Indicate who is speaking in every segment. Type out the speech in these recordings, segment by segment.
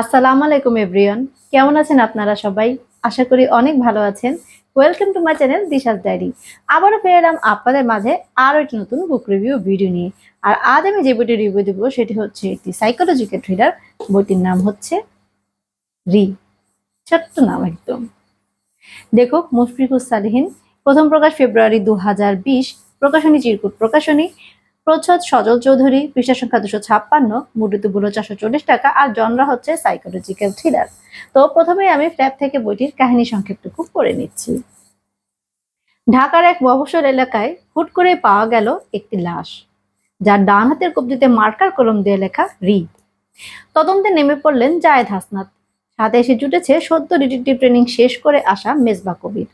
Speaker 1: আসসালামু আলাইকুম এভরিওয়ান, কেমন আছেন আপনারা সবাই? আশা করি অনেক ভালো আছেন। Welcome to my channel Disha's diary. আবারও ফিরে এলাম আপনাদের মাঝে আরও একটি নতুন বুক রিভিউ ভিডিও নিয়ে। আর আজ আমি যে বইটি রিভিউ দেবো সেটি হচ্ছে একটি সাইকোলজিক্যাল থ্রিলার। বইটির নাম হচ্ছে রি। ছোট্ট নাম একদম। লেখক মুশফিকুর সালেহীন। প্রথম প্রকাশ ফেব্রুয়ারি 2020। প্রকাশনী চিরকুট প্রকাশনী। প্রচ্ছদ সজল চৌধুরী। পৃষ্ঠা সংখ্যা 256। মূল্য 440 টাকা। আর জনরা হচ্ছে সাইকোলজিক্যাল থ্রিলার। তো প্রথমেই আমি ফ্ল্যাপ থেকে বইটির কাহিনী সংক্ষেপটুকু পড়ে নিচ্ছি। ঢাকার এক মফস্বল এলাকায় হুট করে পাওয়া গেল একটি লাশ, যার ডান হাতের কবজিতে মার্কার কলম দিয়ে লেখা রি। তদন্তে নেমে পড়লেন জায়েদ হাসনাত। সাথে এসে জুটেছে সদ্য ডিটেকটিভ ট্রেনিং শেষ করে আসা মেজবা কবির।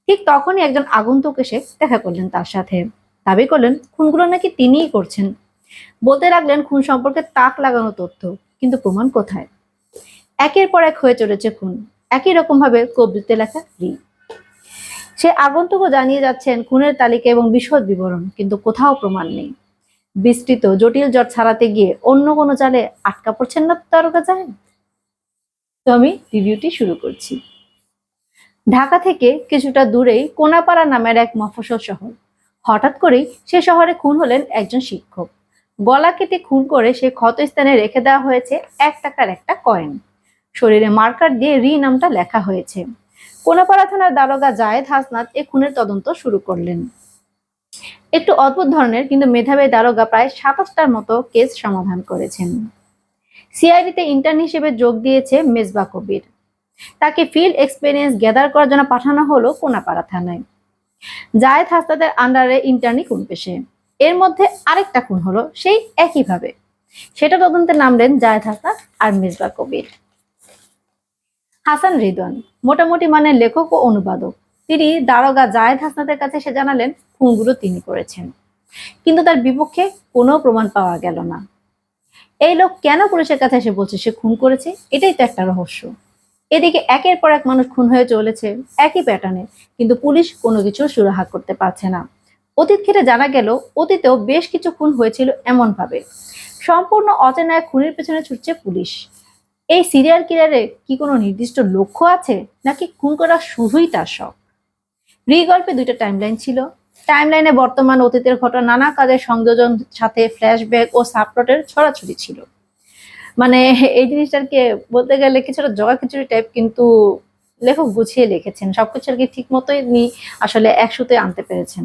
Speaker 1: ঠিক তখনই একজন আগন্তুক এসে দেখা করলেন তার সাথে। দাবি করলেন খুনগুলো নাকি তিনিই করছেন। বলতে লাগলেন খুন সম্পর্কে তাক লাগানো তথ্য, কিন্তু প্রমাণ কোথায়? একের পর এক হয়ে চলেছে খুন, একই রকম ভাবে কবিতে লেখা রি। সে আগন্তুকও জানিয়ে যাচ্ছেন খুনের তালিকা এবং বিশদ বিবরণ, কিন্তু কোথাও প্রমাণ নেই। বিস্তৃত জটিল জট ছাড়াতে গিয়ে অন্য কোনো জালে আটকা পড়ছেন না তারকা যায়। তো আমি রিভিউটি শুরু করছি। ঢাকা থেকে কিছুটা দূরেই কোনাপাড়া নামের এক মফস্বল শহর। হঠাৎ করেই সে শহরে খুন হলেন একজন শিক্ষক। গলা কেটে খুন করে সে ক্ষতস্থানে রেখে দেওয়া হয়েছে 1 টাকার একটা কয়েন। শরীরে মার্কার দিয়ে রি নামটা লেখা হয়েছে। কোনাপাড়া থানার দারোগা জায়েদ হাসনাত এ খুনের তদন্ত শুরু করলেন। একটু অদ্ভুত ধরনের, কিন্তু মেধাবী দারোগা প্রায় 27টার মতো কেস সমাধান করেছেন। সিআইডিতে ইন্টার্ন হিসেবে যোগ দিয়েছে মেজবা কবির। তাকে ফিল্ড এক্সপিরিয়েন্স গ্যাদার করার জন্য পাঠানো হলো কোনাপাড়া থানায়। জায়েদ হাসনাতের আন্ডারে ইন্টার্নি খুন পেশে। এর মধ্যে আরেকটা খুন হলো সেই একইভাবে। সেটা তদন্তে নামলেন জায়েদ হাসনাত আর মেজবা কবির। হাসান রিদওয়ান মোটামুটি মানে লেখক ও অনুবাদক। তিনি দারোগা জায়েদ হাসনাতের কাছে এসে জানালেন খুনগুলো তিনি করেছেন, কিন্তু তার বিপক্ষে কোনো প্রমাণ পাওয়া গেল না। এই লোক কেন পুলিশের কাছে এসে বলছে সে খুন করেছে, এটাই তো একটা রহস্য। এদিকে একের পর এক মানুষ খুন হয়ে চলেছে একই প্যাটার্নে, কিন্তু পুলিশ কোনো কিছু সুরাহা করতে পারছে না। অতীত ঘিরে জানা গেল অতীতেও বেশ কিছু খুন হয়েছিল এমন ভাবে। সম্পূর্ণ অচেনা এক খুনের পেছনে ছুটছে পুলিশ। এই সিরিয়াল কিলারে কি কোনো নির্দিষ্ট লক্ষ্য আছে, নাকি খুন করা শুধুই তার শখ? রি গল্পে দুইটা টাইমলাইন ছিল। টাইমলাইনে বর্তমান অতীতের ঘটনা নানা কাজের সংযোজন, সাথে ফ্ল্যাশব্যাক ও সাবপ্লটের ছড়াছড়ি ছিল। মানে এই জিনিসটাকে বলতে গেলে কিছুটা জগাখিচুড়ি টাইপ, কিন্তু লেখক গুছিয়ে লিখেছেন সবকিছু আর কি ঠিক মতোই উনি আসলে একসাথে আনতে পেরেছেন।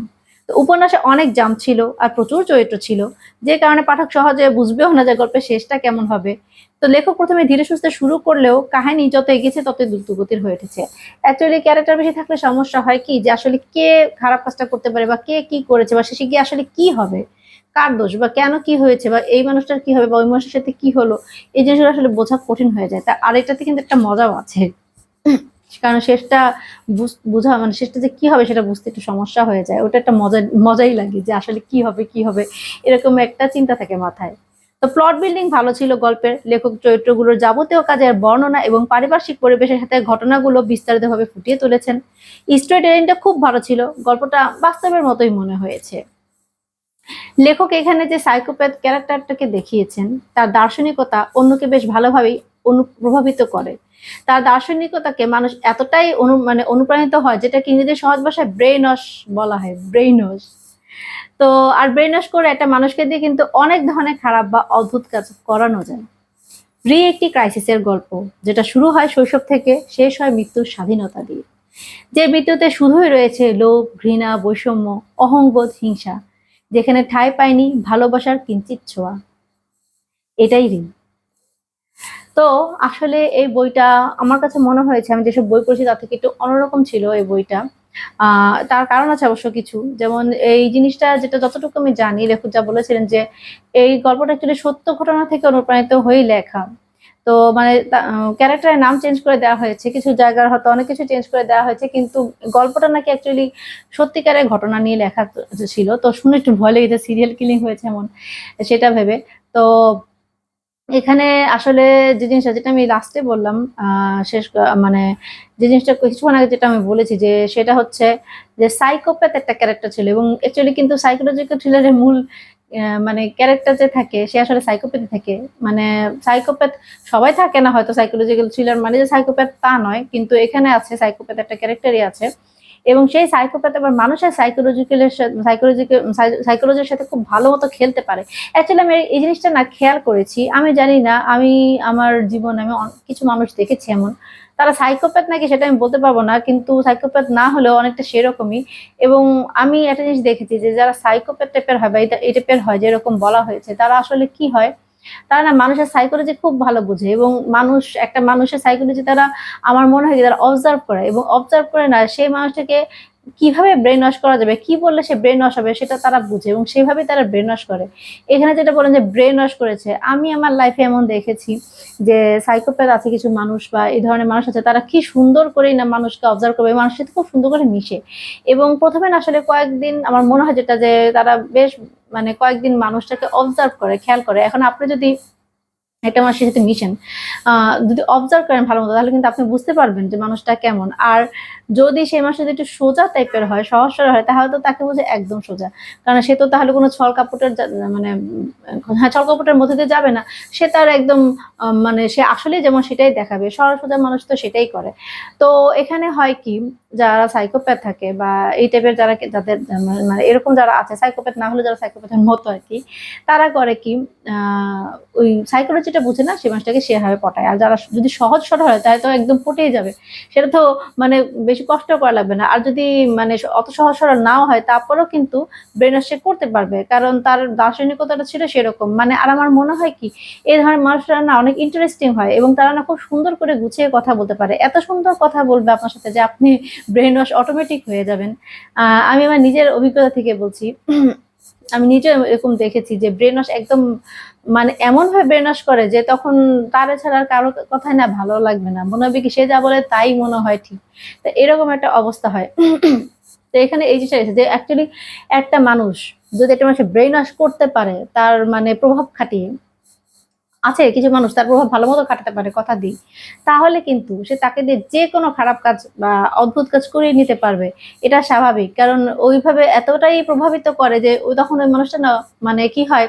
Speaker 1: তো উপন্যাসে অনেক জাম ছিল আর প্রচুর চরিত্র ছিল, যে কারণে পাঠক সহজে বুঝবেও না যে গল্পের শেষটা কেমন হবে। তো লেখক প্রথমে ধীরে সুস্থে শুরু করলেও কাহিনী যত এগিয়েছে ততই দ্রুতগতির হয়ে উঠেছে। অ্যাকচুয়ালি ক্যারেক্টার বেশি থাকলে সমস্যা হয় কি, যে আসলে কে খারাপ কাজটা করতে পারে বা কে কি করেছে বা শেষে গিয়ে আসলে কি হবে, কার দোষ বা কেন কি হয়েছে বা এই মানুষটার কি হবে বা ওই মানুষের সাথে কি হলো, এই জিনিসগুলো আসলে বোঝা কঠিন হয়ে যায়। তা আর এটাতে কিন্তু একটা মজাও আছে, কারণ শেষটা বোঝা মানে শেষটা যে কি হবে সেটা বুঝতে একটু সমস্যা হয়ে যায়। ওটা একটা মজাই লাগে যে আসলে কি হবে কি হবে, এরকম একটা চিন্তা থাকে মাথায়। তো প্লট বিল্ডিং ভালো ছিল গল্পের। লেখক চরিত্রগুলোর যাবতীয় কাজের বর্ণনা এবং পারিপার্শ্বিক পরিবেশের সাথে ঘটনাগুলো বিস্তারিতভাবে ফুটিয়ে তুলেছেন। স্টোরি টেলিংটা খুব ভালো ছিল, গল্পটা বাস্তবের মতোই মনে হয়েছে। লেখক এখানে যে সাইকোপ্যাথ ক্যারেক্টারটাকে দেখিয়েছেন, তার দার্শনিকতা অন্যকে বেশ ভালোভাবেই প্রভাবিত করে। তার দার্শনিকতাকে মানুষ এতটাই অনুপ্রাণিত হয়, যেটাকে ইংরেজি সহজ ভাষায় ব্রেইন ওয়াশ বলা হয়, ব্রেইন ওয়াশ। তো আর ব্রেইন ওয়াশ করে একটা মানুষকে দিয়ে কিন্তু অনেক ধরনের খারাপ বা অদ্ভুত কাজ করানো যায়। রি একটি ক্রাইসিসের গল্প, যেটা শুরু হয় শৈশব থেকে, শেষ হয় মৃত্যুর স্বাধীনতা দিয়ে। যে মৃত্যুতে শুধুই রয়েছে লোভ, ঘৃণা, বৈষম্য, অহংবোধ, হিংসা, যেখানে ঠাঁই পায়নি ভালোবাসার কিঞ্চিত ছোঁয়া। এটাই ঋণ। তো আসলে এই বইটা আমার কাছে মনে হয়েছে, আমি যেসব বই পড়েছি তার থেকে একটু অন্যরকম ছিল এই বইটা। তার কারণ আছে অবশ্য কিছু, যেমন এই জিনিসটা যেটা যতটুকু আমি জানি, লেখক যা বলেছিলেন যে এই গল্পটা অ্যাকচুয়ালি সত্য ঘটনা থেকে অনুপ্রাণিত হয়েই লেখা। তো মানে ক্যারেক্টারের নাম চেঞ্জ করে দেওয়া হয়েছে, কিছু জায়গার হয়তো অনেক কিছু চেঞ্জ করে দেওয়া হয়েছে, কিন্তু গল্পটা নাকি অ্যাকচুয়ালি সত্যিকারের ঘটনা নিয়ে লেখা ছিল। তো শুনে একটু ভয় লেগেছে সিরিয়াল কিলিং হয়েছে এমন, সেটা ভেবে। তো এখানে আসলে যে জিনিসটা, যেটা আমি লাস্টে বললাম, মানে যে জিনিসটা কিছুক্ষণ আগে যেটা আমি বলেছি, যে সেটা হচ্ছে যে সাইকোপ্যাথ একটা ক্যারেক্টার ছিল, এবং অ্যাকচুয়ালি কিন্তু সাইকোলজিক্যাল থ্রিলারের মূল মানে ক্যারেক্টার যে থাকে সে আসলে সাইকোপ্যাথ থাকে। মানে সাইকোপ্যাথ সবাই থাকে না, হয়তো সাইকোলজিক্যাল থ্রিলার মানে যে সাইকোপ্যাথ তা নয়, কিন্তু এখানে আছে সাইকোপ্যাথ একটা ক্যারেক্টারই আছে। এবং সেই সাইকোপ্যাথ আবার মানুষের সাইকোলজির সাথে খুব ভালো মতো খেলতে পারে। অ্যাকচুয়ালি আমি এই জিনিসটা না খেয়াল করেছি, আমি জানি না, আমি আমার জীবনে আমি কিছু মানুষ দেখেছি এমন, তারা সাইকোপ্যাথ নাকি সেটা আমি বলতে পারবো না, কিন্তু সাইকোপ্যাথ না হলেও অনেকটা সেরকমই। এবং আমি একটা জিনিস দেখেছি যে যারা সাইকোপ্যাথ টাইপের হয় বা এই টাইপের হয় যেরকম বলা হয়েছে, তারা আসলে কি হয়, তারা না মানুষের সাইকোলজি খুব ভালো বুঝে এবং একটা মানুষের সাইকোলজি তারা, আমার মনে হয় তারা অবজার্ভ করে এবং অবজার্ভ করে না সেই মানুষটাকে কিভাবে ব্রেন ওয়াশ করা যাবে, কি বললে সে ব্রেন ওয়াশ হবে সেটা তারা বুঝে এবং সেভাবে তারা ব্রেন ওয়াশ করে। এখানে যেটা বলেন যে ব্রেন ওয়াশ করেছে, আমি আমার লাইফে এমন দেখেছি যে সাইকোপ্যাথ আছে কিছু মানুষ বা এই ধরনের মানুষ আছে, তারা কি সুন্দর করেই না মানুষকে অবজার্ভ করবে, মানুষের সাথে খুব সুন্দর করে মিশে। এবং প্রথমে না আসলে কয়েকদিন আমার মনে হয় যেটা যে তারা বেশ মানে কয়েকদিন মানুষটাকে অবজার্ভ করে, খেয়াল করে। এখন আপনি যদি একটা মানুষের সাথে মিশেন, যদি অবজার্ভ করেন ভালো মতো, তাহলে কিন্তু আপনি বুঝতে পারবেন যে মানুষটা কেমন। আর যদি সেই মানুষটা যদি একটু সোজা টাইপের হয়, সহজ সরল হয়, তাহলে তো তাকে বুঝে একদম সোজা। কারণ সে তো তাহলে কোনো ছল কাপড়ের মানে হ্যাঁ, ছল কাপড়ের মধ্যে দিয়ে যাবে না। সে তার একদম মানে সে আসলেই যেমন সেটাই দেখাবে। সরল সোজা মানুষ তো সেটাই করে। তো এখানে হয় কি, যারা সাইকোপ্যাথ থাকে বা এই টাইপের যাদের মানে এরকম যারা আছে, সাইকোপ্যাথ না হলে যারা সাইকোপ্যাথের মতো আর কি, তারা করে কি, ওই সাইকোলজিটা বুঝে না সে মানুষটাকে সেভাবে পটায়। আর যারা যদি সহজ সরল হয় তাহলে তো একদম পটেই যাবে, সেটা তো মানে বেশি কষ্ট করা লাগবে না। আর যদি মানে অত সহজ সরল নাও হয় তারপরেও কিন্তু ব্রেন ওয়াশ সে করতে পারবে, কারণ তার দার্শনিকতাটা ছিল সেরকম। মানে আর আমার মনে হয় কি, এই ধরনের মানুষরা না অনেক ইন্টারেস্টিং হয় এবং তারা না খুব সুন্দর করে গুছিয়ে কথা বলতে পারে, এত সুন্দর কথা বলবে আপনার সাথে যে আপনি ব্রেন ওয়াশ অটোমেটিক হয়ে যাবেন। আমি আমার নিজের অভিজ্ঞতা থেকে বলছি, আমি নিজে এরকম দেখেছি যে ব্রেন ওয়াশ একদম মানে এমন ভাবে ব্রেন ওয়াশ করে যে তখন তার ছাড়া আর কারো কথাই না ভালো লাগবে না, মনে হবে কি সে যা বলে তাই মনে হয় ঠিক। তো এরকম একটা অবস্থা হয়। তো এখানে এই জিনিসটা এসেছে যে অ্যাকচুয়ালি একটা মানুষ যদি একটা মানুষের ব্রেন ওয়াশ করতে পারে, তার মানে প্রভাব খাটিয়ে, আছে কিছু মানুষ তার প্রভাব ভালো মতো খাটাতে পারে, কথা দিই, তাহলে কিন্তু সে তাকে দিয়ে যে কোনো খারাপ কাজ বা অদ্ভুত কাজ করিয়ে নিতে পারবে। এটা স্বাভাবিক, কারণ ওইভাবে এতটাই প্রভাবিত করে যে ওই তখন ওই মানুষটা না মানে কি হয়,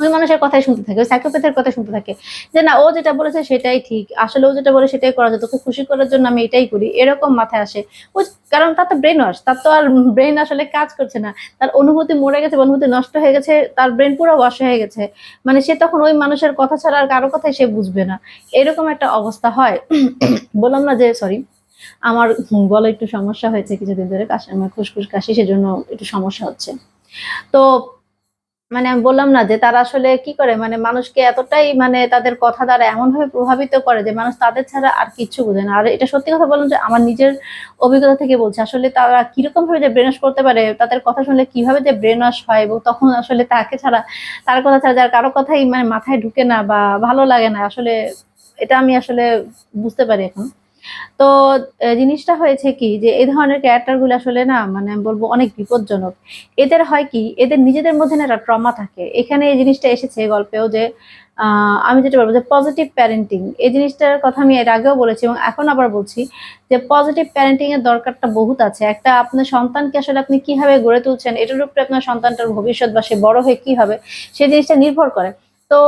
Speaker 1: ওই মানুষের কথাই শুনতে থাকে, ওই সাইকোপ্যাথের কথা শুনতে থাকে যে না ও যেটা বলেছে সেটাই ঠিক, আসলে ও যেটা বলে সেটাই করা যায়, তোকে খুশি করার জন্য আমি এটাই করি, এরকম মাথায় আসে। ও কারণ তার তো ব্রেন ওয়াশ, তার তো আর ব্রেন আসলে কাজ করছে না, তার অনুভূতি মরে গেছে, অনুভূতি নষ্ট হয়ে গেছে, তার ব্রেন পুরো ওয়াশ হয়ে গেছে। মানে সে তখন ওই মানুষের কথা ছাড়া আর কারো কথাই সে বুঝবে না, এরকম একটা অবস্থা হয়। বললাম না যে সরি, আমার গলা একটু সমস্যা হয়েছে কিছুদিন ধরে, কাশি, আমার খুসখুস কাশি, সেজন্য একটু সমস্যা হচ্ছে। তো মানে আমি বললাম না যে তারা আসলে কি করে, মানে মানুষকে এতটাই মানে তাদের কথা দ্বারা এমনভাবে প্রভাবিত করে যে মানুষ তাদের ছাড়া আর কিচ্ছু বোঝে না। আর এটা সত্যি কথা বললাম যে আমার নিজের অভিজ্ঞতা থেকে বলছি, আসলে তারা কিরকম ভাবে যে ব্রেন ওয়াশ করতে পারে, তাদের কথা শুনলে কিভাবে যে ব্রেন ওয়াশ হয়, এবং তখন আসলে তাকে ছাড়া, তার কথা ছাড়া যার কারো কথাই মানে মাথায় ঢুকে না বা ভালো লাগে না আসলে, এটা আমি আসলে বুঝতে পারি এখন। তো জিনিসটা হয়েছে কি যে এই ধরনের ক্যারেক্টার গুলো আসলে না মানে আমি বলবো অনেক বিপজ্জনক। এদের হয় কি, এদের নিজেদের মধ্যে না একটা ট্রমা থাকে। এখানে এই জিনিসটা এসেছে গল্পেও যে আমি যেটা বলবো যে পজিটিভ প্যারেন্টিং, এই জিনিসটার কথা আমি এর আগেও বলেছি এবং এখন আবার বলছি যে পজিটিভ প্যারেন্টিং এর দরকারটা বহুত আছে। একটা আপনার সন্তানকে আসলে আপনি কিভাবে গড়ে তুলছেন এটার উপরে আপনার সন্তানটার ভবিষ্যৎ বা সে বড় হয়ে কি হবে সেই জিনিসটা নির্ভর করে। তো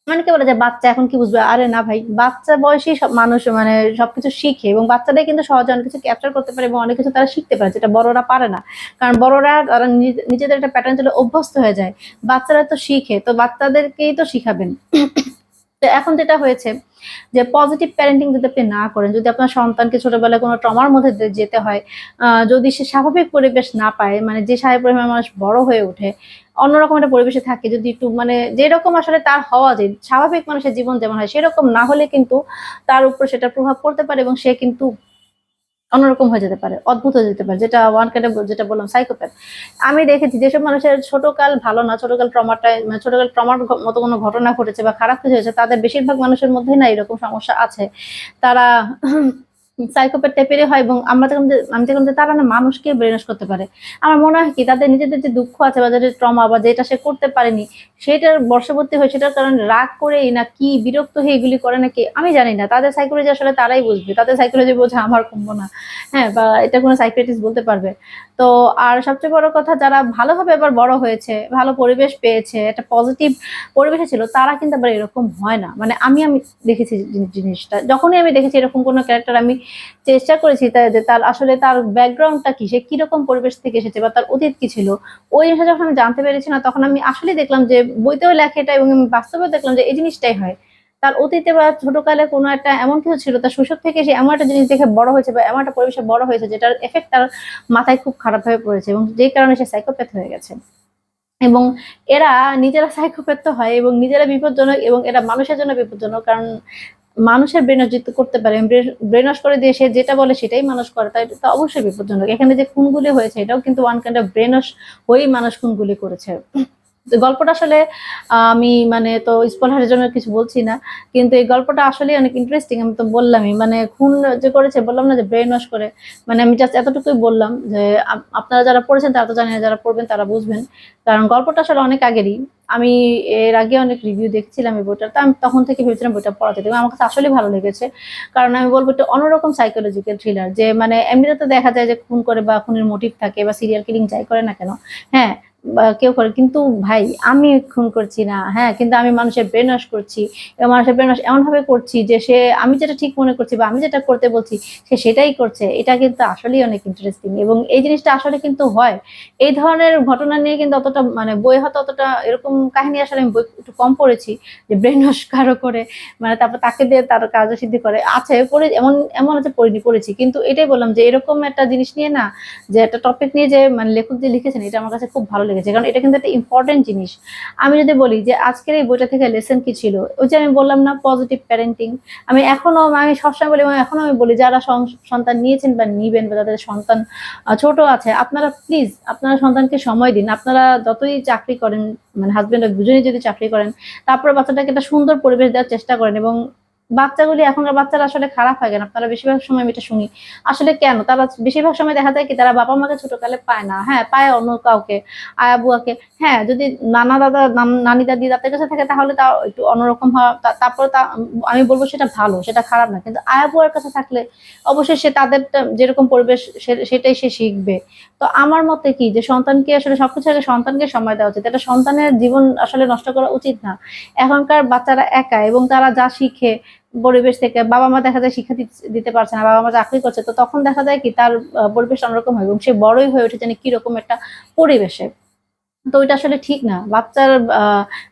Speaker 1: অনেকে বলে যে বাচ্চা এখন কি বুঝবে, আরে না ভাই, বাচ্চা বয়সী সব মানুষ মানে সবকিছু শিখে এবং বাচ্চারাই কিন্তু সহজে অনেক কিছু ক্যাপচার করতে পারে এবং অনেক কিছু তারা শিখতে পারে যেটা বড়রা পারে না। কারণ বড়রা তারা নিজেদের একটা প্যাটার্ন চলে অভ্যস্ত হয়ে যায়, বাচ্চারা তো শিখে, তো বাচ্চাদেরকেই তো শিখাবেন। তো এখন যেটা হয়েছে যে পজিটিভ প্যারেন্টিং যদি আপনি না করেন, যদি আপনার সন্তানকে ছোটবেলায় কোনো ট্রমার মধ্যে যেতে হয়, যদি সে স্বাভাবিক পরিবেশ না পায়, মানে যে স্বাভাবিক পরিমাণ মানুষ বড় হয়ে ওঠে অন্যরকম একটা পরিবেশে থাকে, যদি একটু মানে যেরকম আসলে তার হওয়া যায় স্বাভাবিক মানুষের জীবন যেমন হয় সেরকম না হলে কিন্তু তার উপর সেটা প্রভাব পড়তে পারে এবং সে কিন্তু অন্যরকম হয়ে যেতে পারে, অদ্ভুত হয়ে যেতে পারে, যেটা ওয়ান কাইন্ড যেটা বললাম সাইকোপ্যাথ। আমি দেখেছি যেসব মানুষের ছোটকাল ভালো না, ছোটকাল ট্রমাটায় মানে ছোটকাল ট্রমার মতো কোনো ঘটনা ঘটেছে বা খারাপ কিছু হয়েছে, তাদের বেশিরভাগ মানুষের মধ্যেই না এরকম সমস্যা আছে। তারা সাইকোপ্যাথ টাইপেরই হয় এবং আমি দেখলাম যে তারা না মানুষকে ব্রেন ওয়াশ করতে পারে। আমার মনে হয় কি তাদের নিজেদের যে দুঃখ আছে বা যাদের ট্রমা বা যেটা সে করতে পারেনি সেটার বশবর্তী হয়ে সেটার কারণে রাগ করেই না কি বিরক্ত হয়ে এগুলি করে নাকি আমি জানি না, তাদের সাইকোলজি আসলে তারাই বুঝবে, তাদের সাইকোলজি বোঝা আমার কমবো না। হ্যাঁ, বা এটা কোনো সাইকিয়াট্রিস্ট বলতে পারবে। তো আর সবচেয়ে বড় কথা, যারা ভালোভাবে এবার বড় হয়েছে, ভালো পরিবেশ পেয়েছে, একটা পজিটিভ পরিবেশে ছিল, তারা কিন্তু আবার এরকম হয় না। মানে আমি দেখেছি জিনিসটা, যখনই আমি দেখেছি এরকম কোনো ক্যারেক্টার, আমি চেষ্টা করেছি যে তার আসলে তার ব্যাকগ্রাউন্ডটা কি, সে কিরকম পরিবেশ থেকে এসেছে বা তার অতীত কি ছিল। ওই জিনিসটা যখন আমি জানতে পেরেছি না, তখন আমি আসলে দেখলাম যে বইতেও লেখে এটা, এবং আমি বাস্তবেও দেখলাম যে এই জিনিসটাই হয়। তার অতীতে বা ছোটকালে কোনো একটা এমন কিছু ছিল, তার শৈশব থেকে সে এমন একটা জিনিস দেখে বড় হয়েছে বা এমন একটা পরিবেশে বড় হয়েছে, যেটার এফেক্ট তার মাথায় খুব খারাপ ভাবে পড়েছে, এবং যেই কারণে সে সাইকোপ্যাথ হয়ে গেছে। এবং এরা নিজেরা সাইকোপ্যাথ তো হয়, এবং নিজেরা বিপজ্জনক, এবং এরা মানুষের জন্য বিপজ্জনক। কারণ মানুষের ব্রেন ওয়াশ যেহেতু করতে পারে, ব্রেন ওয়াশ করে দিয়ে সে যেটা বলে সেটাই মানুষ করে, তাই তো অবশ্যই বিপজ্জনক। এখানে যে খুনগুলি হয়েছে, এটাও কিন্তু one kind of brain wash হয়েই মানুষ খুনগুলি করেছে। গল্পটা আসলে আমি মানে তো স্পয়লারের জন্য কিছু বলছি না, কিন্তু এই গল্পটা আসলে অনেক ইন্টারেস্টিং। আমি তো বললামই, মানে খুন যে করেছে, বললাম না যে ব্রেন ওয়াশ করে। মানে আমি জাস্ট এতটুকুই বললাম যে আপনারা যারা পড়েছেন তারা তো জানেন, যারা পড়বেন তারা বুঝবেন। কারণ গল্পটা আসলে অনেক আগেরই। আমি এর আগে অনেক রিভিউ দেখছিলাম এই বইটার, তো আমি তখন থেকে ভেবেছিলাম বইটা পড়াতে দেবো। আমার কাছে আসলে ভালো লেগেছে। কারণ আমি বলবো এটা অন্যরকম সাইকোলজিক্যাল থ্রিলার, যে মানে এমনিতে তো দেখা যায় যে খুন করে বা খুনের মোটিভ থাকে, বা সিরিয়াল কিলিং যাই করে না কেন, হ্যাঁ, বা কেউ করে, কিন্তু ভাই আমি খুন করছি না, হ্যাঁ, কিন্তু আমি মানুষের ব্রেন ওয়াশ করছি, এবং মানুষের ব্রেন ওয়াশ এমন ভাবে করছি যে সে, আমি যেটা ঠিক মনে করছি বা আমি যেটা করতে বলছি, সে সেটাই করছে। এটা কিন্তু আসলেই অনেক ইন্টারেস্টিং, এবং এই জিনিসটা আসলে কিন্তু হয়। এই ধরনের ঘটনা নিয়ে কিন্তু অতটা মানে বই হয়তো অতটা এরকম কাহিনী আসলে আমি বই একটু কম পড়েছি, যে ব্রেন ওয়াশ কারো করে, মানে তারপর তাকে দিয়ে তার কার্যসিদ্ধি করে, আছে পড়ে, এমন এমন আছে পড়েছি। কিন্তু এটাই বললাম যে এরকম একটা জিনিস নিয়ে না, যে একটা টপিক নিয়ে যে মানে লেখক যে লিখেছেন, এটা আমার কাছে খুব ভালো লেগেছে। কারণ এটা কিন্তু একটা ইম্পর্টেন্ট জিনিস। আমি যদি বলি যে আজকের এই বইটা থেকে লেসন কি ছিল, ওই যে আমি বললাম না, পজিটিভ প্যারেন্টিং। আমি সবসময় বলি, এবং এখনো আমি বলি, যারা সন্তান নিয়েছেন বা নিবেন, বা যাদের সন্তান ছোট আছে, আপনারা প্লিজ আপনারা সন্তানকে সময় দিন। আপনারা যতই চাকরি করেন, মানে হাজবেন্ড ওয়াইফ দুজনেই যদি চাকরি করেন, তারপরে বাচ্চাটাকে একটা সুন্দর পরিবেশ দেওয়ার চেষ্টা করেন। এবং বাচ্চাগুলি, এখনকার বাচ্চারা আসলে খারাপ হয় কেন, আপনারা বেশিরভাগ সময় আমি এটা শুনি, আসলে কেন তারা বেশিরভাগ সময় দেখা যায় কি, তারা বাবা মাকে ছোটকালে পায় না, হ্যাঁ, পায় অন্য কাউকে, আয়া বুয়াকে। হ্যাঁ, যদি নানা দাদা নানি দাদি তাদের কাছে থাকে, তাহলে তা একটু অন্যরকম হয়। তারপরে আমি বলবো সেটা ভালো, সেটা খারাপ না, কিন্তু আয়া বুয়ার কাছে থাকলে অবশ্যই সে তাদের যেরকম পরিবেশ, সেটাই সে শিখবে। তো আমার মতে কি, যে সন্তানকে আসলে সবকিছু আগে সন্তানকে সময় দেওয়া উচিত। এটা সন্তানের জীবন আসলে নষ্ট করা উচিত না। এখনকার বাচ্চারা একা, এবং তারা যা শিখে পরিবেশ থেকে, বাবা মা দেখা যায় শিক্ষা দিতে পারছে না, বাবা মা চাকরি করছে, তো তখন দেখা যায় কি তার পরিবেশ অন্যরকম হয়, এবং সে বড়ই হয়ে ওঠে জানি কিরকম একটা পরিবেশে। তো ওইটা আসলে ঠিক না। বাচ্চার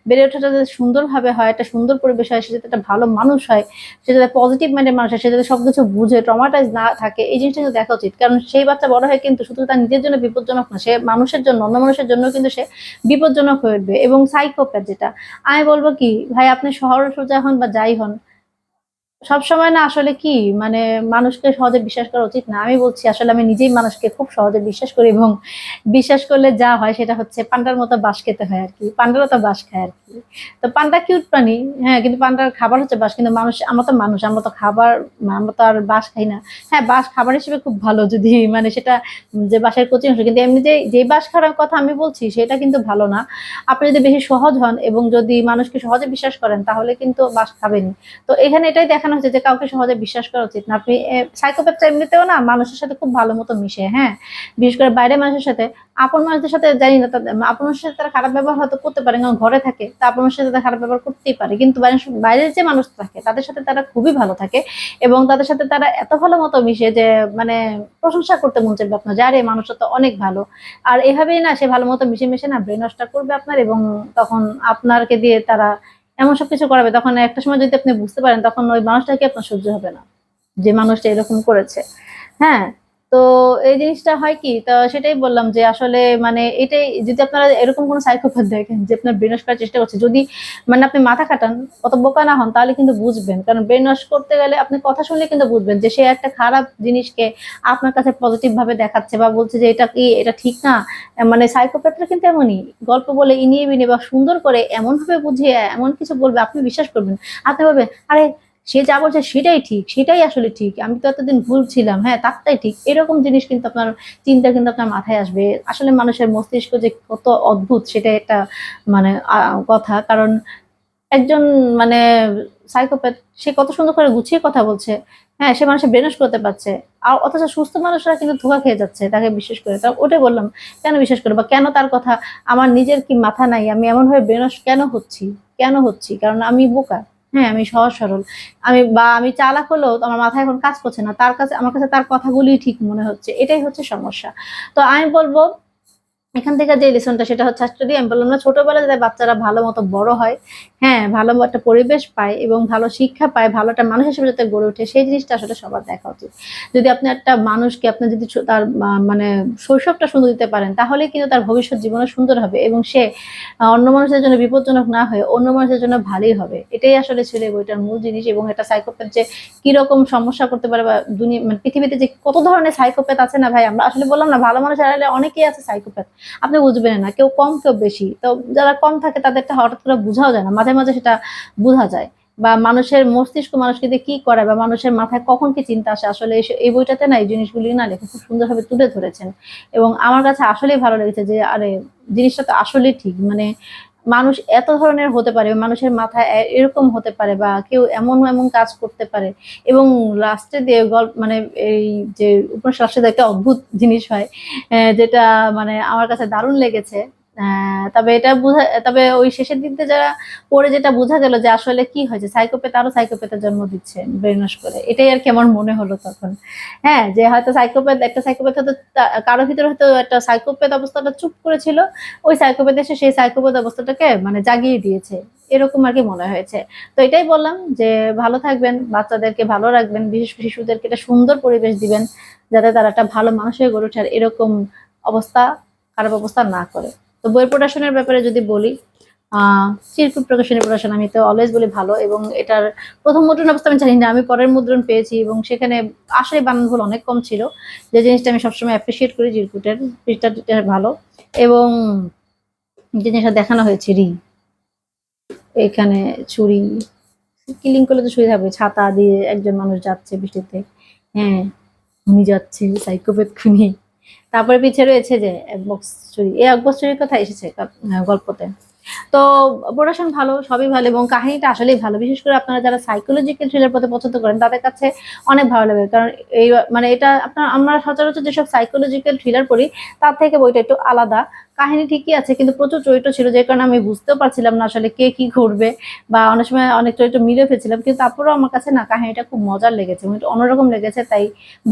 Speaker 1: বেড়ে ওঠাটা যাতে সুন্দরভাবে হয়, একটা সুন্দর পরিবেশ হয়, সে যাতে একটা ভালো মানুষ হয়, সে যাতে পজিটিভ মাইন্ডের মানুষ হয়, সে যাতে সবকিছু বুঝে, ট্রমাটাইজ না থাকে, এই জিনিসটা কিন্তু দেখা উচিত। কারণ সেই বাচ্চা বড় হয় কিন্তু শুধু তার নিজের জন্য বিপজ্জনক না, সে মানুষের জন্য, অন্য মানুষের জন্য কিন্তু সে বিপজ্জনক হয়ে উঠবে। এবং সাইকোপ্যাথ যেটা, আমি বলবো কি ভাই, আপনি শহর সোজা হন বা যাই হন, সবসময় না আসলে কি, মানে মানুষকে সহজে বিশ্বাস করা উচিত না। আমি বলছি আসলে আমি নিজেই মানুষকে খুব সহজে বিশ্বাস করি, এবং বিশ্বাস করলে যা হয় সেটা হচ্ছে পান্ডার মতো বাঁশ খেতে হয় আর কি, পান্ডারও তো বাঁশ খায় আর কি। তো পান্ডা কিউট প্রাণী, হ্যাঁ, কিন্তু পান্ডার খাবার হচ্ছে বাঁশ। কিন্তু মানুষ, আমরা তো খাবার, আমরা তো আর বাঁশ খাই না। হ্যাঁ, বাঁশ খাবার হিসেবে খুব ভালো, যদি মানে সেটা যে বাঁশের কচি অংশ, কিন্তু এমনি যে বাঁশ খাওয়ার কথা আমি বলছি সেটা কিন্তু ভালো না। আপনি যদি বেশি সহজ হন, এবং যদি মানুষকে সহজে বিশ্বাস করেন, তাহলে কিন্তু বাঁশ খাবেনই। তো এখানে এটাই দেখানো হচ্ছে যে কাউকে সহজে বিশ্বাস করা উচিত না। আপনি সাইকোপ্যাথ এমনিতেও না মানুষের সাথে খুব ভালো মতো মিশে, হ্যাঁ, বিশেষ করে বাইরের মানুষের সাথে। আপন মানুষদের সাথে জানি না, আপন মানুষের সাথে তারা খারাপ ব্যবহার হয়তো করতে পারে, কারণ ঘরে থাকে, তা আপন মানুষের সাথে খারাপ ব্যবহার করতেই পারে। কিন্তু বাইরের যে মানুষ থাকে, তাদের সাথে তারা খুবই ভালো থাকে, এবং তাদের সাথে তারা এত ভালো মতো মিশে যে মানে প্রশংসা করতে মন চাইবে আপনার, যারে মানুষটা তো অনেক ভালো। আর এভাবেই না সে ভালো মতো মিশে মিশে না ব্রেন ওয়াশটা করবে আপনার, এবং তখন আপনারকে দিয়ে তারা এমন সবকিছু করাবে, তখন একটা সময় যদি আপনি বুঝতে পারেন, তখন ওই মানুষটাকে আপনার সহ্য হবে না, যে মানুষটা এরকম করেছে। হ্যাঁ, তো এই জিনিসটা হয় কি, তো সেটাই বললাম যে আসলে মানে এটাই, যদি আপনারা এরকম কোনো সাইকোপ্যাথ দেখেন যে আপনার ব্রেন ওয়াশ করার চেষ্টা করছে, যদি মানে আপনি মাথা খাটান, অত বোকা না হন, তাহলে কিন্তু বুঝবেন। কারণ ব্রেন ওয়াশ করতে গেলে আপনি কথা শুনলে কিন্তু বুঝবেন যে সে একটা খারাপ জিনিসকে আপনার কাছে পজিটিভ ভাবে দেখাচ্ছে, বা বলছে যে এটা কি, এটা ঠিক না। মানে সাইকোপ্যাথরা কিন্তু এমনই, গল্প বলে ইনিয়ে বিনিয়ে বা সুন্দর করে এমন ভাবে বুঝিয়ে এমন কিছু বলবে, আপনি বিশ্বাস করবেন। আপনি বলবেন, আরে সে যা বলছে সেটাই ঠিক, সেটাই আসলে ঠিক, আমি তো এতদিন ভুল ছিলাম, হ্যাঁ, তারটাই ঠিক। এরকম জিনিস কিন্তু আপনার চিন্তা কিন্তু আপনার মাথায় আসবে। আসলে মানুষের মস্তিষ্ক যে কত অদ্ভুত, সেটা একটা মানে কথা। কারণ একজন মানে সাইকোপ্যাথ, সে কত সুন্দর করে গুছিয়ে কথা বলছে, হ্যাঁ সে মানুষের ব্রেনওয়াশ করতে পারছে, আর অথচ সুস্থ মানুষরা কিন্তু ধোঁকা খেয়ে যাচ্ছে তাকে বিশ্বাস করে। তা ওটাই বললাম, কেন বিশ্বাস করে বা কেন তার কথা, আমার নিজের কি মাথা নাই, আমি এমন ভাবে ব্রেনওয়াশ কেন হচ্ছি, কারণ আমি বোকা, হ্যাঁ আমি সহজ সরল, আমি চালাক হলেও আমার মাথা এখন কাজ করছে না, আমার কাছে তার কথাগুলি ঠিক মনে হচ্ছে, এটাই হচ্ছে সমস্যা। তো আমি বলবো এখান থেকে যে লেসনটা সেটা হচ্ছে অ্যাকচুয়ালি আমি বললাম না, ছোটবেলায় যাতে বাচ্চারা ভালো মতো বড় হয়, হ্যাঁ ভালো একটা পরিবেশ পায় এবং ভালো শিক্ষা পায়, ভালো একটা মানুষ হিসেবে যাতে গড়ে ওঠে, সেই জিনিসটা আসলে সবার দেখা উচিত। যদি আপনি একটা মানুষকে আপনি যদি তার মানে শৈশবটা সুন্দর দিতে পারেন, তাহলে কিন্তু তার ভবিষ্যৎ জীবনে সুন্দর হবে এবং সে অন্য মানুষের জন্য বিপজ্জনক না হয়ে অন্য মানুষের জন্য ভালোই হবে। এটাই আসলে ছিল এই বইটার মূল জিনিস। এবং একটা সাইকোপ্যাথ যে কিরকম সমস্যা করতে পারে বা দুনিয়া মানে পৃথিবীতে যে কত ধরনের সাইকোপ্যাথ আছে না ভাই, আমরা আসলে বললাম না ভালো মানুষ আসলে অনেকেই আছে সাইকোপ্যাথ, আপনি বুঝবেন না, কেউ কম কেউ বেশি। তো যারা কম থাকে তাদেরটা হঠাৎ করে বোঝাও যায় না, মাঝে মাঝে সেটা বোঝা যায়। বা মানুষের মস্তিষ্ক মানুষকে দিয়ে কি করে বা মানুষের মাথায় কখন কি চিন্তা আসে, আসলে এই বইটাতে না এই জিনিসগুলি না লেখা খুব সুন্দরভাবে তুলে ধরেছেন। এবং আমার কাছে আসলেই ভালো লেগেছে যে আরে জিনিসটা তো আসলেই ঠিক, মানে মানুষ এত ধরনের হতে পারে, মানুষের মাথায় এরকম হতে পারে বা কেউ এমন এমন কাজ করতে পারে। এবং লাস্টে দিয়ে গল্প মানে এই যে উপন্যাস লাস্টে একটা অদ্ভুত জিনিস হয়, যেটা মানে আমার কাছে দারুণ লেগেছে। তবে ওই শেষের দিকতে যারা পড়ে যেটা বোঝা গেল যে আসলে কি হয়েছে, সাইকোপ্যাথ আরো সাইকোপ্যাথের জন্ম দিচ্ছে ব্রেন ওয়াশ করে, এটাই আর কি আমার মনে হলো তখন। হ্যাঁ যে হয়তো একটা সাইকোপ্যাথ হয়তো কারো ভিতরে হয়তো একটা সাইকোপ্যাথ অবস্থাটা চুপ করেছিল, ওই সাইকোপ্যাথ এসে সেই সাইকোপ্যাথ অবস্থাটাকে মানে জাগিয়ে দিয়েছে, এরকম আর কি মনে হয়েছে। তো এটাই বললাম যে ভালো থাকবেন, বাচ্চাদেরকে ভালো রাখবেন, বিশেষ করে শিশুদেরকে একটা সুন্দর পরিবেশ দিবেন যাতে তারা একটা ভালো মানুষ হয়ে গড়ে ওঠে আর এরকম অবস্থা, খারাপ অবস্থা না করে। তো বইয়ের প্রকাশনের ব্যাপারে যদি বলি, চিরকুট প্রকাশনের প্রকাশন আমি তো অলওয়েজ বলি ভালো। এবং এটার প্রথম মুদ্রণ অবস্থা আমি জানি না, আমি পরের মুদ্রণ পেয়েছি এবং সেখানে আসলে বানান ভুল অনেক কম ছিল, যে জিনিসটা আমি সবসময় অ্যাপ্রিসিয়েট করি। চিরকুটের পৃষ্ঠাটা ভালো এবং জিনিসটা দেখানো হয়েছে এখানে ছুরি কিলিং করলে তো ছুরি থাকবে, ছাতা দিয়ে একজন মানুষ যাচ্ছে বৃষ্টিতে, হ্যাঁ খুনি যাচ্ছে সাইকোপ্যাথ খুনি। তারপরে পিছিয়ে রয়েছে যে এক বক্স চুরি, এই এক বক্স চুরির কথা এসেছে গল্পতে। তো প্রোডাকশন ভালো, সবই ভালো এবং কাহিনীটা আসলেই ভালো। বিশেষ করে আপনারা যারা সাইকোলজিক্যাল থ্রিলার পড়তে পছন্দ করেন তাদের কাছে অনেক ভালো লাগবে, কারণ এই মানে এটা আমরা সচরাচর যেসব সাইকোলজিক্যাল থ্রিলার পড়ি তার থেকে বইটা একটু আলাদা। কাহিনী ঠিকই আছে কিন্তু প্রচুর চরিত্র ছিল, যে কারণে আমি বুঝতেও পারছিলাম না আসলে কে কি করবে, বা অনেক সময় অনেক চরিত্র মিলে ফেলছিলাম, কিন্তু তারপরেও আমার কাছে না কাহিনীটা খুব মজার লেগেছে এবং অন্যরকম লেগেছে, তাই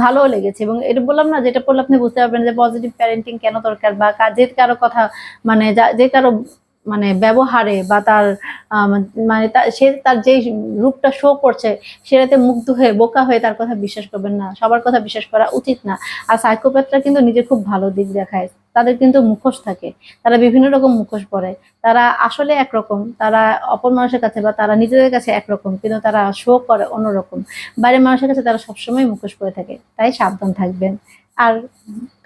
Speaker 1: ভালোও লেগেছে। এবং এটা বললাম না, যেটা পড়লে আপনি বুঝতে পারবেন যে পজিটিভ প্যারেন্টিং কেন দরকার, বা যে কারো কথা মানে যে কারো মানে ব্যবহারে বা তার মানে সে তার যে রূপটা শো করছে সেটাতে মুগ্ধ হয়ে বোকা হয়ে তার কথা বিশ্বাস করবেন না, সবার কথা বিশ্বাস করা উচিত না। আর সাইকোপ্যাথরা কিন্তু নিজের খুব ভালো দিক দেখায়, তাদের কিন্তু মুখোশ থাকে, তারা বিভিন্ন রকম মুখোশ পরে, তারা আসলে একরকম, তারা অপর মানুষের কাছে বা তারা নিজেদের কাছে একরকম, কিন্তু তারা শো করে অন্যরকম, বাইরের মানুষের কাছে তারা সবসময় মুখোশ পরে থাকে, তাই সাবধান থাকবেন। আর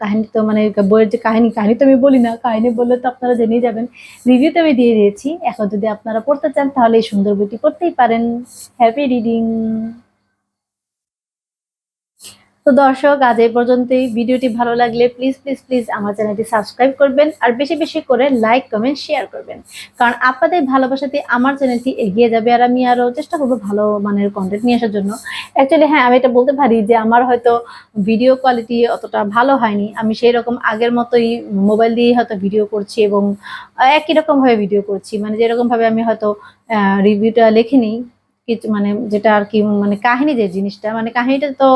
Speaker 1: কাহিনী তো মানে বইয়ের যে কাহিনী তো আমি বলি না, কাহিনী বললে তো আপনারা জেনেই যাবেন, রিভিউতে আমি দিয়ে দিয়েছি। এখন যদি আপনারা পড়তে চান তাহলে এই সুন্দর বইটি পড়তেই পারেন। Happy reading. তো দর্শক আজ এই পর্যন্তই। ভিডিওটি ভালো লাগলে প্লিজ প্লিজ প্লিজ আমার চ্যানেলটি সাবস্ক্রাইব করবেন আর বেশি বেশি করে লাইক কমেন্ট শেয়ার করবেন, কারণ আপনাদের ভালোবাসাতে আমার চ্যানেলটি এগিয়ে যাবে আর আমি আরো চেষ্টা করবো ভালো মানের কন্টেন্ট নিয়ে আসার জন্য। অ্যাকচুয়ালি হ্যাঁ আমি এটা বলতে পারি যে আমার হয়তো ভিডিও কোয়ালিটি অতটা ভালো হয়নি, আমি সেই রকম আগের মতোই মোবাইল দিয়ে হয়তো ভিডিও করছি এবং একই রকম ভাবে ভিডিও করছি, মানে যেরকম ভাবে আমি হয়তো রিভিউটা লিখিনি কিছু, মানে যেটা আর কি মানে কাহিনী, যে জিনিসটা মানে কাহিনীটা তো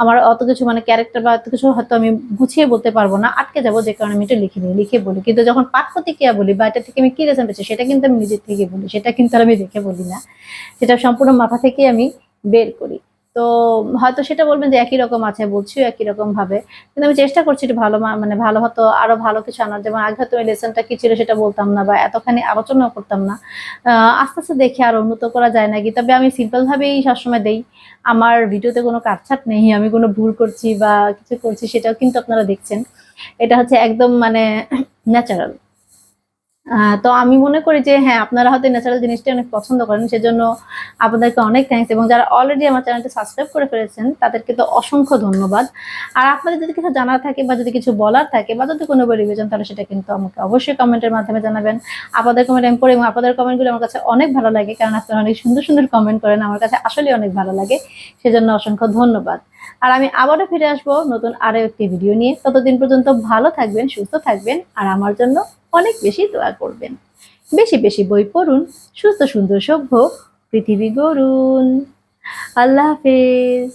Speaker 1: আমার অত কিছু মানে ক্যারেক্টার বা অত কিছু হয়তো আমি গুছিয়ে বলতে পারবো না, আটকে যাবো, যে কারণে আমি এটা লিখে বলি। কিন্তু যখন পাঠ প্রতিক্রিয়া বলি বা এটা থেকে আমি কি লেসন পেয়েছি সেটা কিন্তু আমি নিজের থেকে বলি, সেটা কিন্তু আর আমি দেখে বলি না, সেটা সম্পূর্ণ মাথা থেকেই আমি বের করি। তো হয়তো সেটা বলবেন যে একই রকম আছে, বলছিও একই রকম ভাবে, কিন্তু আমি চেষ্টা করছি একটু ভালো মানে ভালো হতো আরো ভালো কিছু আনার। যেমন আগে হয়তো ওই লেসনটা কি ছিল সেটা বলতাম না বা এতখানি আলোচনাও করতাম না, আস্তে আস্তে দেখি আর উন্নত করা যায় নাকি। তবে আমি সিম্পল ভাবেই সবসময় দেই, আমার ভিডিওতে কোনো কাটছাট নেই, আমি কোনো ভুল করছি বা কিছু করছি সেটাও কিন্তু আপনারা দেখছেন, এটা হচ্ছে একদম মানে ন্যাচারাল। তো আমি মনে করি যে হ্যাঁ, আপনারা হয়তো ন্যাচারাল জিনিসটা অনেক পছন্দ করেন, সেজন্য আপনাদেরকে অনেক থ্যাঙ্কস। এবং যারা অলরেডি আমার চ্যানেলটা সাবস্ক্রাইব করে ফেলেছেন তাদেরকে তো অসংখ্য ধন্যবাদ। আর আপনাদের যদি কিছু জানার থাকে বা যদি কিছু বলার থাকে বা যদি কোনো রিভিশন, তাহলে সেটা কিন্তু আমাকে অবশ্যই কমেন্টের মাধ্যমে জানাবেন। আপনাদের কমেন্ট আমি পড়ি এবং আপনাদের কমেন্টগুলো আমার কাছে অনেক ভালো লাগে, কারণ আপনারা অনেক সুন্দর সুন্দর কমেন্ট করেন, আমার কাছে আসলে অনেক ভালো লাগে, সেজন্য অসংখ্য ধন্যবাদ। আর আমি আবারও ফিরে আসবো নতুন আরো একটি ভিডিও নিয়ে। ততদিন পর্যন্ত ভালো থাকবেন, সুস্থ থাকবেন, আর আমার জন্য অনেক বেশি দোয়া করবেন। বেশি বেশি বই পড়ুন, সুস্থ সুন্দর সভ্য পৃথিবী গড়ুন। আল্লাহ হাফেজ।